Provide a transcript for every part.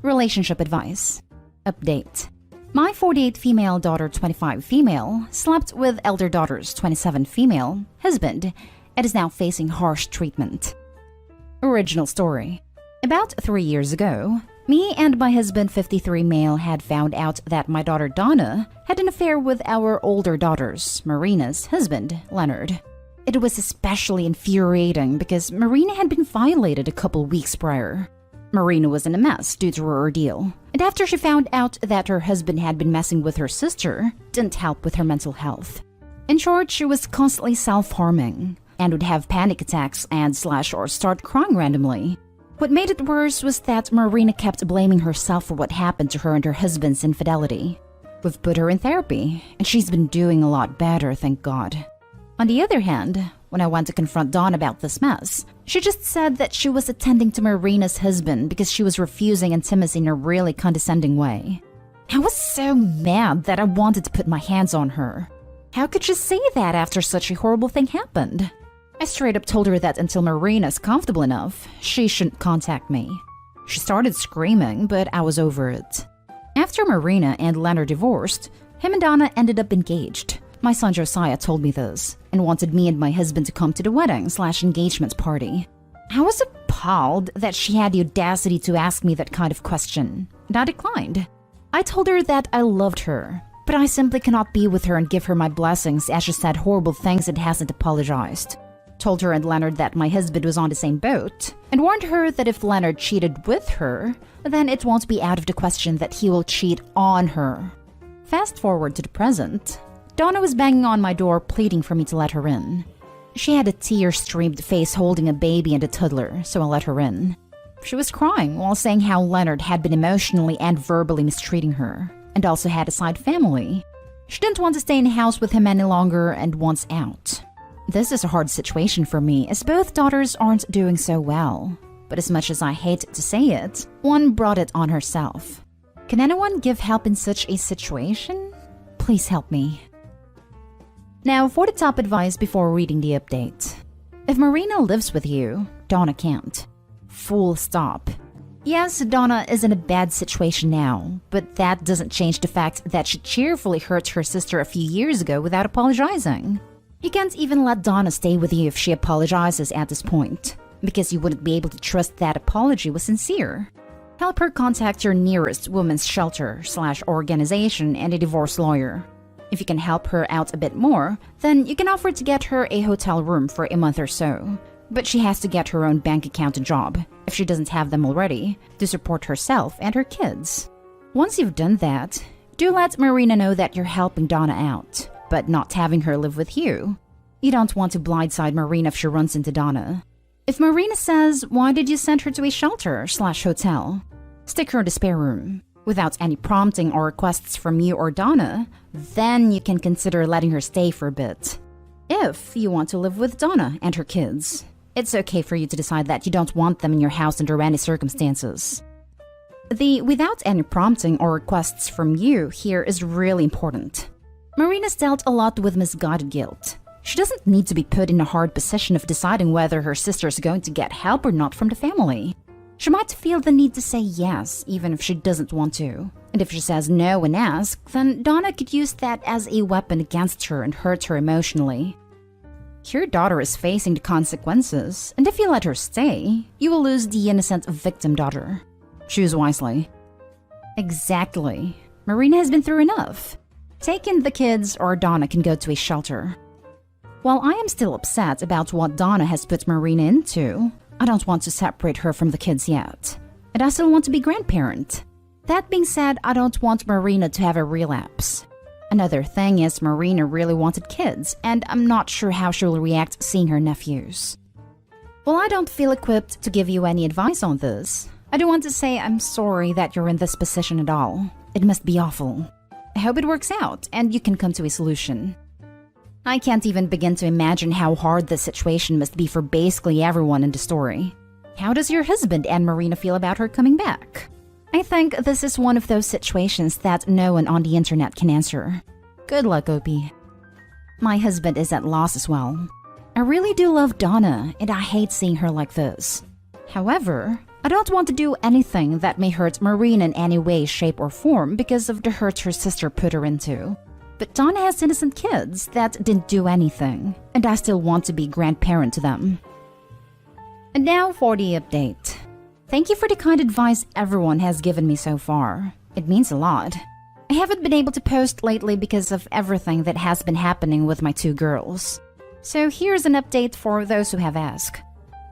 Relationship advice. Update. My 48 female daughter 25 female slept with elder daughter's 27 female husband and is now facing harsh treatment. Original story. About 3 years ago, me and my husband 53 male had found out that my daughter Donna had an affair with our older daughter's, Marina's, husband, Leonard. It was especially infuriating because Marina had been violated a couple weeks prior. Marina was in a mess due to her ordeal, and after she found out that her husband had been messing with her sister, didn't help with her mental health. In short, she was constantly self-harming and would have panic attacks and or start crying randomly. What made it worse was that Marina kept blaming herself for what happened to her and her husband's infidelity. We've put her in therapy, and she's been doing a lot better, thank God. On the other hand, when I went to confront Dawn about this mess, she just said that she was attending to Marina's husband because she was refusing intimacy in a really condescending way. I was so mad that I wanted to put my hands on her. How could she say that after such a horrible thing happened? I straight up told her that until Marina's comfortable enough, she shouldn't contact me. She started screaming, but I was over it. After Marina and Leonard divorced, him and Donna ended up engaged. My son Josiah told me this and wanted me and my husband to come to the wedding/engagement party. I was appalled that she had the audacity to ask me that kind of question, and I declined. I told her that I loved her, but I simply cannot be with her and give her my blessings as she said horrible things and hasn't apologized. Told her and Leonard that my husband was on the same boat, and warned her that if Leonard cheated with her, then it won't be out of the question that he will cheat on her. Fast forward to the present. Donna was banging on my door pleading for me to let her in. She had a tear-streamed face holding a baby and a toddler, so I let her in. She was crying while saying how Leonard had been emotionally and verbally mistreating her, and also had a side family. She didn't want to stay in the house with him any longer and wants out. This is a hard situation for me as both daughters aren't doing so well. But as much as I hate to say it, one brought it on herself. Can anyone give help in such a situation? Please help me. Now for the top advice before reading the update. If Marina lives with you, Donna can't. Full stop. Yes, Donna is in a bad situation now, but that doesn't change the fact that she cheerfully hurt her sister a few years ago without apologizing. You can't even let Donna stay with you if she apologizes at this point, because you wouldn't be able to trust that apology was sincere. Help her contact your nearest women's shelter/organization and a divorce lawyer. If you can help her out a bit more, then you can offer to get her a hotel room for a month or so. But she has to get her own bank account and job, if she doesn't have them already, to support herself and her kids. Once you've done that, do let Marina know that you're helping Donna out, but not having her live with you. You don't want to blindside Marina if she runs into Donna. If Marina says, "Why did you send her to a shelter/hotel?" Stick her in the spare room. Without any prompting or requests from you or Donna, then you can consider letting her stay for a bit. If you want to live with Donna and her kids, it's okay for you to decide that you don't want them in your house under any circumstances. The without any prompting or requests from you here is really important. Marina's dealt a lot with misguided guilt. She doesn't need to be put in a hard position of deciding whether her sister is going to get help or not from the family. She might feel the need to say yes, even if she doesn't want to. And if she says no when asked, then Donna could use that as a weapon against her and hurt her emotionally. Your daughter is facing the consequences, and if you let her stay, you will lose the innocent victim daughter. Choose wisely. Exactly. Marina has been through enough. Take in the kids or Donna can go to a shelter. While I am still upset about what Donna has put Marina into, I don't want to separate her from the kids yet. And I still want to be grandparent. That being said, I don't want Marina to have a relapse. Another thing is Marina really wanted kids, and I'm not sure how she will react seeing her nephews. While I don't feel equipped to give you any advice on this, I do want to say I'm sorry that you're in this position at all. It must be awful. I hope it works out and you can come to a solution. I can't even begin to imagine how hard this situation must be for basically everyone in the story. How does your husband and Marina feel about her coming back? I think this is one of those situations that no one on the internet can answer. Good luck, Opie. My husband is at loss as well. I really do love Donna, and I hate seeing her like this. However, I don't want to do anything that may hurt Marina in any way, shape, or form because of the hurt her sister put her into. But Donna has innocent kids that didn't do anything, and I still want to be grandparent to them. And now for the update. Thank you for the kind advice everyone has given me so far. It means a lot. I haven't been able to post lately because of everything that has been happening with my 2 girls. So here's an update for those who have asked.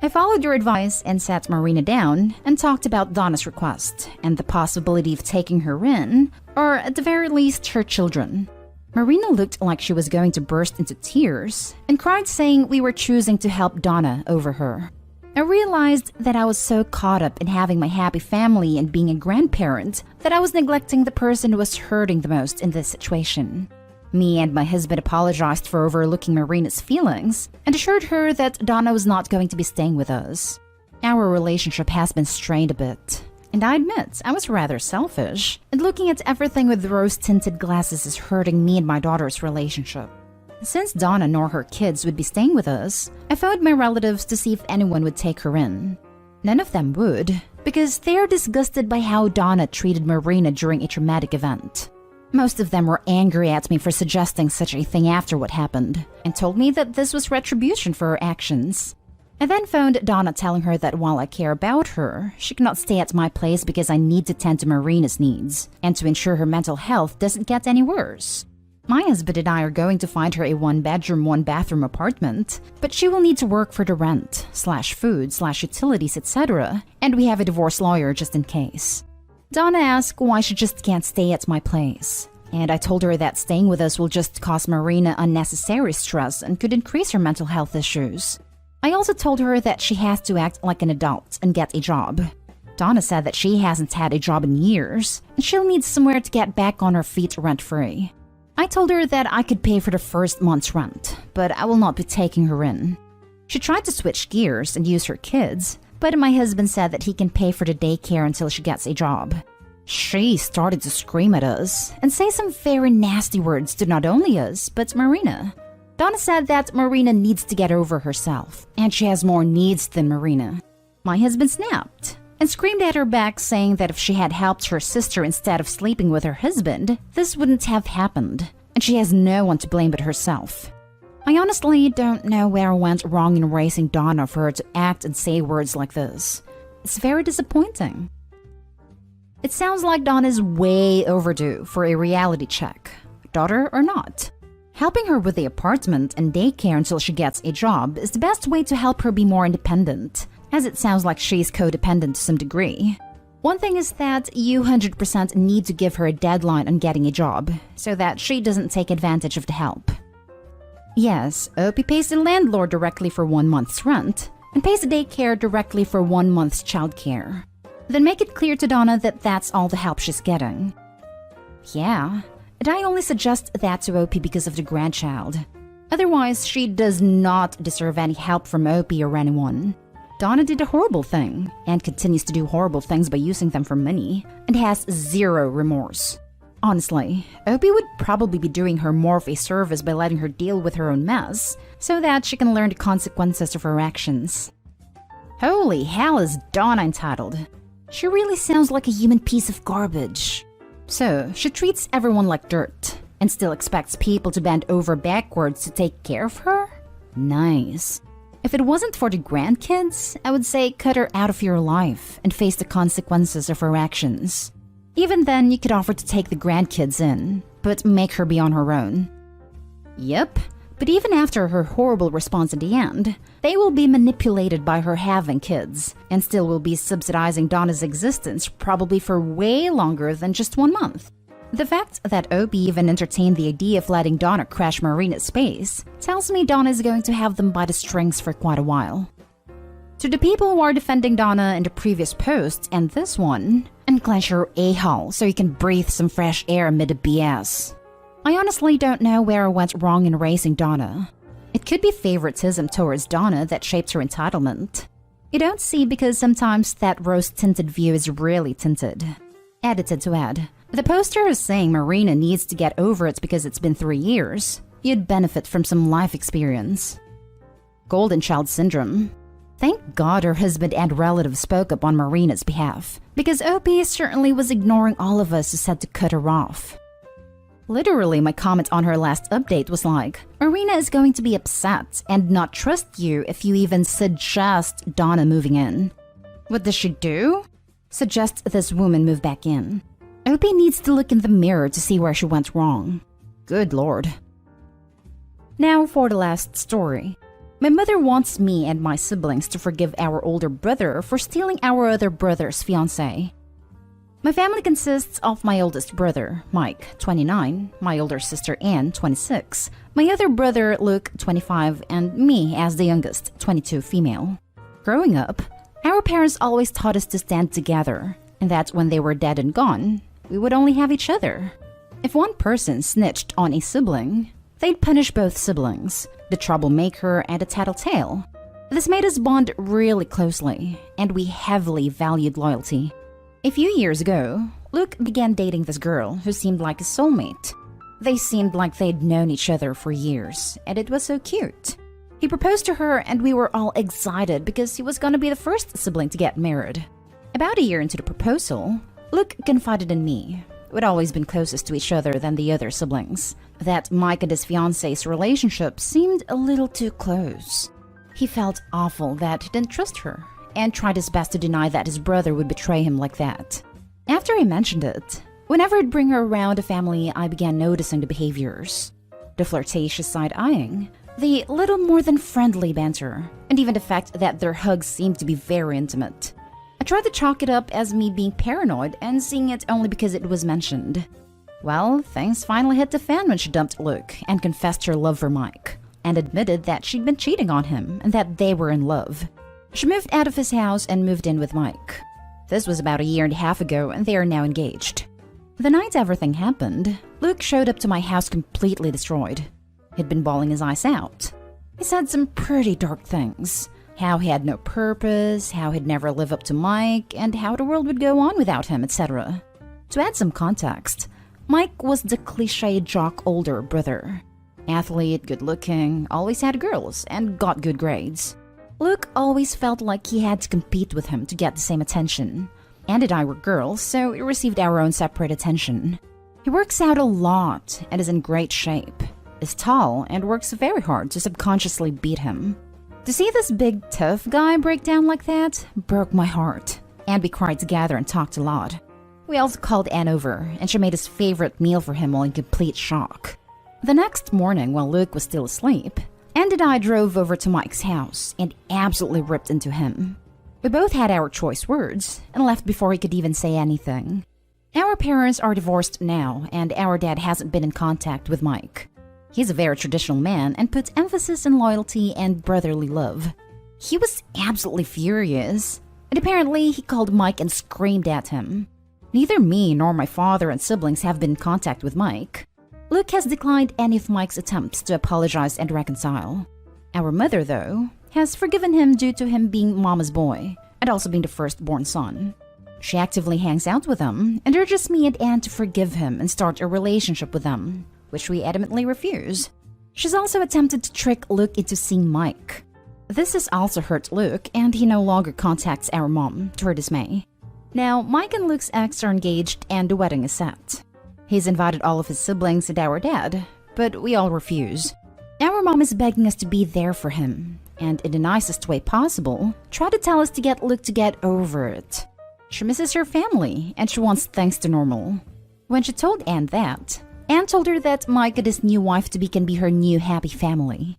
I followed your advice and sat Marina down and talked about Donna's request and the possibility of taking her in, or at the very least her children. Marina looked like she was going to burst into tears and cried, saying we were choosing to help Donna over her. I realized that I was so caught up in having my happy family and being a grandparent that I was neglecting the person who was hurting the most in this situation. Me and my husband apologized for overlooking Marina's feelings and assured her that Donna was not going to be staying with us. Our relationship has been strained a bit, and I admit I was rather selfish, and looking at everything with rose-tinted glasses is hurting me and my daughter's relationship. Since Donna nor her kids would be staying with us, I phoned my relatives to see if anyone would take her in. None of them would, because they are disgusted by how Donna treated Marina during a traumatic event. Most of them were angry at me for suggesting such a thing after what happened, and told me that this was retribution for her actions. I then phoned Donna telling her that while I care about her, she cannot stay at my place because I need to tend to Marina's needs, and to ensure her mental health doesn't get any worse. My husband and I are going to find her a 1-bedroom, 1-bathroom apartment, but she will need to work for the rent, /food, /utilities, etc., and we have a divorce lawyer just in case. Donna asked why she just can't stay at my place, and I told her that staying with us will just cause Marina unnecessary stress and could increase her mental health issues. I also told her that she has to act like an adult and get a job. Donna said that she hasn't had a job in years, and she'll need somewhere to get back on her feet rent-free. I told her that I could pay for the first month's rent, but I will not be taking her in. She tried to switch gears and use her kids, but my husband said that he can pay for the daycare until she gets a job. She started to scream at us and say some very nasty words to not only us, but Marina. Donna said that Marina needs to get over herself, and she has more needs than Marina. My husband snapped and screamed at her back, saying that if she had helped her sister instead of sleeping with her husband, this wouldn't have happened, and she has no one to blame but herself. I honestly don't know where I went wrong in raising Donna for her to act and say words like this. It's very disappointing. It sounds like Donna is way overdue for a reality check, daughter or not. Helping her with the apartment and daycare until she gets a job is the best way to help her be more independent, as it sounds like she's codependent to some degree. One thing is that you 100% need to give her a deadline on getting a job, so that she doesn't take advantage of the help. Yes, OP pays the landlord directly for 1 month's rent, and pays the daycare directly for 1 month's childcare. Then make it clear to Donna that that's all the help she's getting. Yeah, and I only suggest that to OP because of the grandchild. Otherwise, she does not deserve any help from OP or anyone. Donna did a horrible thing, and continues to do horrible things by using them for money, and has zero remorse. Honestly, Opie would probably be doing her more of a service by letting her deal with her own mess, so that she can learn the consequences of her actions. Holy hell, is Donna entitled. She really sounds like a human piece of garbage. So, she treats everyone like dirt, and still expects people to bend over backwards to take care of her? Nice. If it wasn't for the grandkids, I would say cut her out of your life and face the consequences of her actions. Even then, you could offer to take the grandkids in, but make her be on her own. Yep, but even after her horrible response in the end, they will be manipulated by her having kids, and still will be subsidizing Donna's existence probably for way longer than just 1 month. The fact that Opie even entertained the idea of letting Donna crash Marina's space tells me Donna is going to have them by the strings for quite a while. To the people who are defending Donna in the previous post and this one, unclench your a-hole so you can breathe some fresh air amid the BS. I honestly don't know where I went wrong in raising Donna. It could be favoritism towards Donna that shaped her entitlement. You don't see because sometimes that rose-tinted view is really tinted. Edited to add, the poster is saying Marina needs to get over it because it's been 3 years. You'd benefit from some life experience. Golden Child Syndrome. Thank God her husband and relatives spoke up on Marina's behalf, because OP certainly was ignoring all of us who said to cut her off. Literally, my comment on her last update was like, Marina is going to be upset and not trust you if you even suggest Donna moving in. What does she do? Suggest this woman move back in. OP needs to look in the mirror to see where she went wrong. Good lord. Now for the last story. My mother wants me and my siblings to forgive our older brother for stealing our other brother's fiancée. My family consists of my oldest brother, Mike, 29, my older sister Anne, 26, my other brother Luke, 25, and me as the youngest, 22 female. Growing up, our parents always taught us to stand together, and that when they were dead and gone, we would only have each other. If one person snitched on a sibling, they'd punish both siblings, the troublemaker and the tattletale. This made us bond really closely, and we heavily valued loyalty. A few years ago, Luke began dating this girl who seemed like a soulmate. They seemed like they'd known each other for years, and it was so cute. He proposed to her and we were all excited because he was gonna be the first sibling to get married. About a year into the proposal, Luke confided in me, we'd always been closest to each other than the other siblings, that Mike and his fiancée's relationship seemed a little too close. He felt awful that he didn't trust her, and tried his best to deny that his brother would betray him like that. After I mentioned it, whenever I'd bring her around the family, I began noticing the behaviors. The flirtatious side-eyeing, the little more than friendly banter, and even the fact that their hugs seemed to be very intimate. I tried to chalk it up as me being paranoid and seeing it only because it was mentioned. Well, things finally hit the fan when she dumped Luke and confessed her love for Mike, and admitted that she'd been cheating on him and that they were in love. She moved out of his house and moved in with Mike. This was about a year and a half ago and they are now engaged. The night everything happened, Luke showed up to my house completely destroyed. He'd been bawling his eyes out. He said some pretty dark things. How he had no purpose, how he'd never live up to Mike, and how the world would go on without him, etc. To add some context, Mike was the cliché jock older brother. Athlete, good-looking, always had girls, and got good grades. Luke always felt like he had to compete with him to get the same attention. Anne and I were girls, so we received our own separate attention. He works out a lot and is in great shape, is tall, and works very hard to subconsciously beat him. To see this big, tough guy break down like that broke my heart, and we cried together and talked a lot. We also called Anne over, and she made his favorite meal for him while in complete shock. The next morning, while Luke was still asleep, Anne and I drove over to Mike's house and absolutely ripped into him. We both had our choice words and left before he could even say anything. Our parents are divorced now, and our dad hasn't been in contact with Mike. He's a very traditional man and puts emphasis on loyalty and brotherly love. He was absolutely furious, and apparently he called Mike and screamed at him. Neither me nor my father and siblings have been in contact with Mike. Luke has declined any of Mike's attempts to apologize and reconcile. Our mother, though, has forgiven him due to him being mama's boy and also being the firstborn son. She actively hangs out with him and urges me and Anne to forgive him and start a relationship with them, which we adamantly refuse. She's also attempted to trick Luke into seeing Mike. This has also hurt Luke, and he no longer contacts our mom, to her dismay. Now, Mike and Luke's ex are engaged and the wedding is set. He's invited all of his siblings and our dad, but we all refuse. Our mom is begging us to be there for him, and in the nicest way possible, try to tell us to get Luke to get over it. She misses her family, and she wants things to normal. When she told Anne that, Anne told her that Mike and his new wife-to-be can be her new happy family.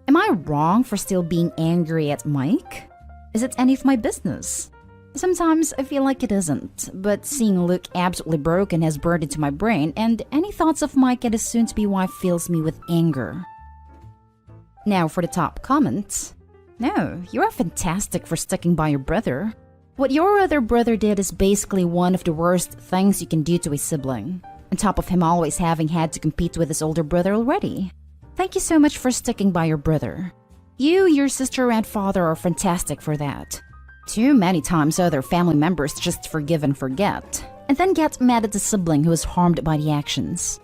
Am I wrong for still being angry at Mike? Is it any of my business? Sometimes I feel like it isn't, but seeing Luke absolutely broken has burned into my brain, and any thoughts of Mike and his soon-to-be wife fills me with anger. Now for the top comments. No, you are fantastic for sticking by your brother. What your other brother did is basically one of the worst things you can do to a sibling, on top of him always having had to compete with his older brother already. Thank you so much for sticking by your brother. You, your sister, and father are fantastic for that. Too many times other family members just forgive and forget, and then get mad at the sibling who is harmed by the actions.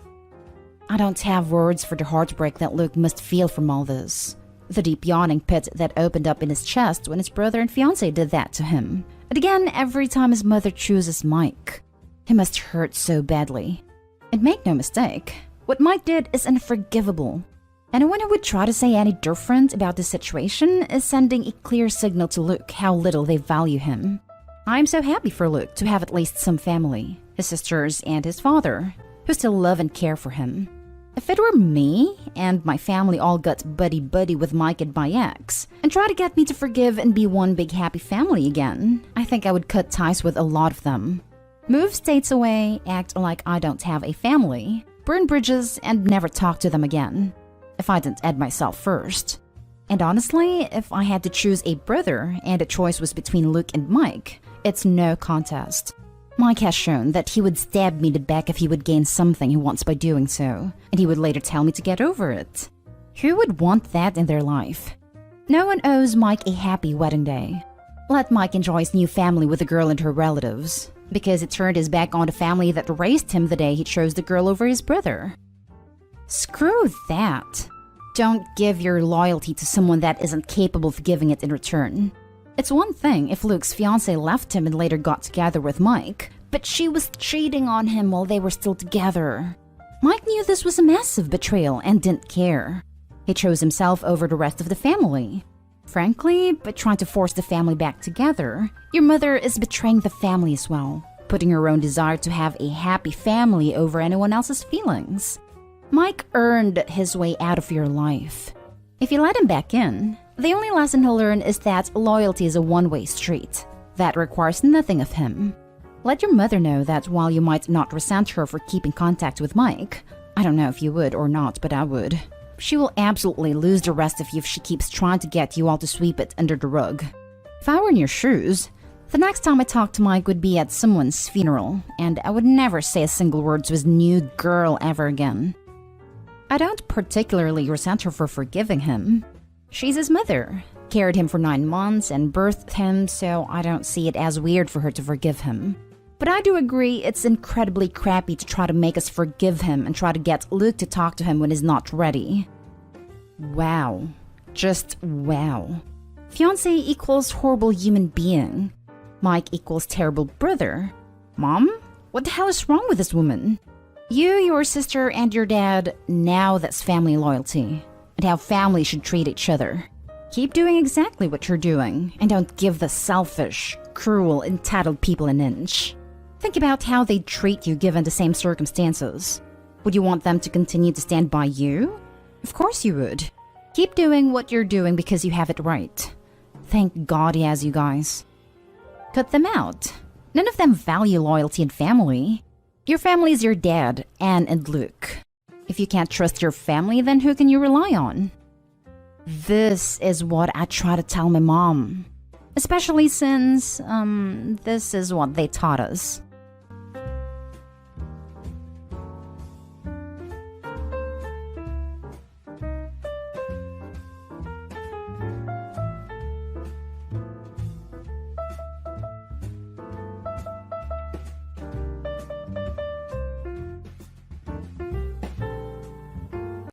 I don't have words for the heartbreak that Luke must feel from all this. The deep yawning pit that opened up in his chest when his brother and fiancé did that to him. And again, every time his mother chooses Mike. He must hurt so badly. And make no mistake, what Mike did is unforgivable. Anyone who would try to say any different about the situation is sending a clear signal to Luke how little they value him. I'm so happy for Luke to have at least some family, his sisters and his father, who still love and care for him. If it were me, and my family all got buddy-buddy with Mike and my ex, and try to get me to forgive and be one big happy family again, I think I would cut ties with a lot of them. Move states away, act like I don't have a family, burn bridges, and never talk to them again. If I didn't add myself first. And honestly, if I had to choose a brother and a choice was between Luke and Mike, it's no contest. Mike has shown that he would stab me in the back if he would gain something he wants by doing so, and he would later tell me to get over it. Who would want that in their life? No one owes Mike a happy wedding day. Let Mike enjoy his new family with the girl and her relatives, because it turned his back on the family that raised him the day he chose the girl over his brother. Screw that. Don't give your loyalty to someone that isn't capable of giving it in return. It's one thing if Luke's fiancée left him and later got together with Mike, but she was cheating on him while they were still together. Mike knew this was a massive betrayal and didn't care. He chose himself over the rest of the family. Frankly, by trying to force the family back together, your mother is betraying the family as well, putting her own desire to have a happy family over anyone else's feelings. Mike earned his way out of your life. If you let him back in, the only lesson he'll learn is that loyalty is a one-way street. That requires nothing of him. Let your mother know that while you might not resent her for keeping contact with Mike, I don't know if you would or not, but I would. She will absolutely lose the rest of you if she keeps trying to get you all to sweep it under the rug. If I were in your shoes, the next time I talked to Mike would be at someone's funeral, and I would never say a single word to his new girl ever again. I don't particularly resent her for forgiving him. She's his mother, carried him for 9 months and birthed him, so I don't see it as weird for her to forgive him. But I do agree it's incredibly crappy to try to make us forgive him and try to get Luke to talk to him when he's not ready. Wow. Just wow. Fiancé equals horrible human being. Mike equals terrible brother. Mom? What the hell is wrong with this woman? You, your sister, and your dad, now that's family loyalty, and how families should treat each other. Keep doing exactly what you're doing, and don't give the selfish, cruel, entitled people an inch. Think about how they'd treat you given the same circumstances. Would you want them to continue to stand by you? Of course you would. Keep doing what you're doing because you have it right. Thank God he has you guys. Cut them out. None of them value loyalty and family. Your family is your dad, Anne and Luke. If you can't trust your family, then who can you rely on? This is what I try to tell my mom. Especially since, this is what they taught us.